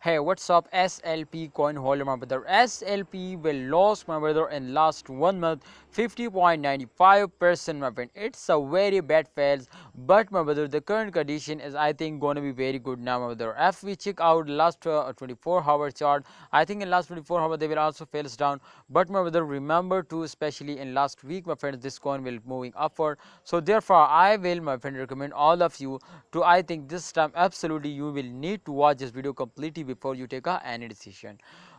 Hey, what's up, SLP coin holder, my brother? SLP will lost, my brother, in last 1 month 50.95%, my friend. It's a very bad fails, but my brother, the current condition is I think gonna be very good now, my brother. If we check out last 24-hour chart, I think in last 24 hours they will also fails down. But my brother, remember to especially in last week, my friend, this coin will moving upward. So therefore, I will, my friend, recommend all of you to I think this time absolutely you will need to watch this video completely before you take any decision.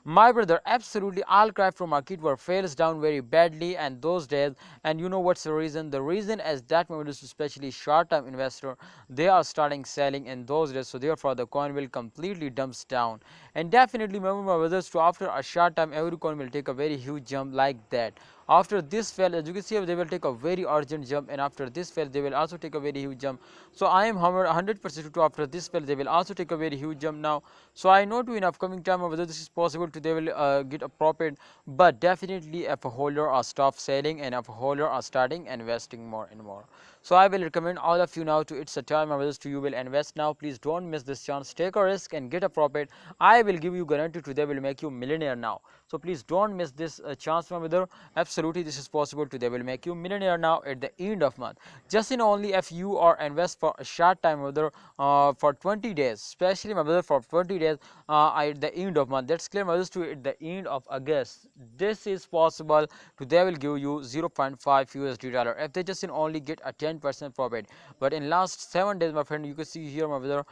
My brother, absolutely all crypto market were fails down very badly and those days, and you know what's the reason? The reason is that my brothers, especially short term investor, they are starting selling in those days, so therefore the coin will completely dumps down. And definitely remember, my brothers, to after a short time every coin will take a very huge jump like that. After this fail, as you can see, they will take a very urgent jump, and after this fail they will also take a very huge jump. So I am 100% to after this fail they will also take a very huge jump now. So I know to in upcoming time whether this is possible to they will get a profit, but definitely if a holder are stop selling and if a holder are starting investing more and more. So I will recommend all of you now to it's a time my brothers to you will invest now. Please don't miss this chance, take a risk and get a profit. I will give you guarantee to they will make you millionaire now. So please don't miss this chance, my brother. Absolutely this is possible to they will make you millionaire now at the end of month. Just in only if you are invest for a short time, brother, for 20 days, especially my brother for 20 days at the end of month. That's clear, my brothers, to at the end of August. This is possible to they will give you 0.5 USD dollar if they just in only get a 10% profit. But in last 7 days, my friend, you can see here, my brother,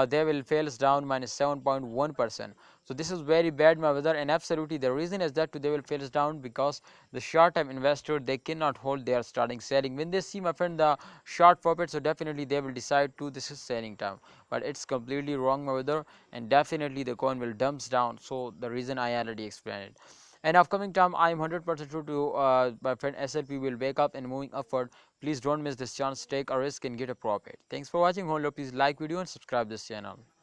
they will fails down minus 7.1%. So this is very bad, my brother, and absolutely the reason is that they will fails down because the short term investor they cannot hold, they are starting selling when they see, my friend, the short profit. So definitely they will decide to this is selling time, but it's completely wrong, my brother, and definitely the coin will dumps down. So the reason I already explained it. And upcoming time I am 100% sure to my friend SLP will wake up and moving upward. Please don't miss this chance, take a risk and get a profit. Thanks for watching, holder. Please like video and subscribe this channel.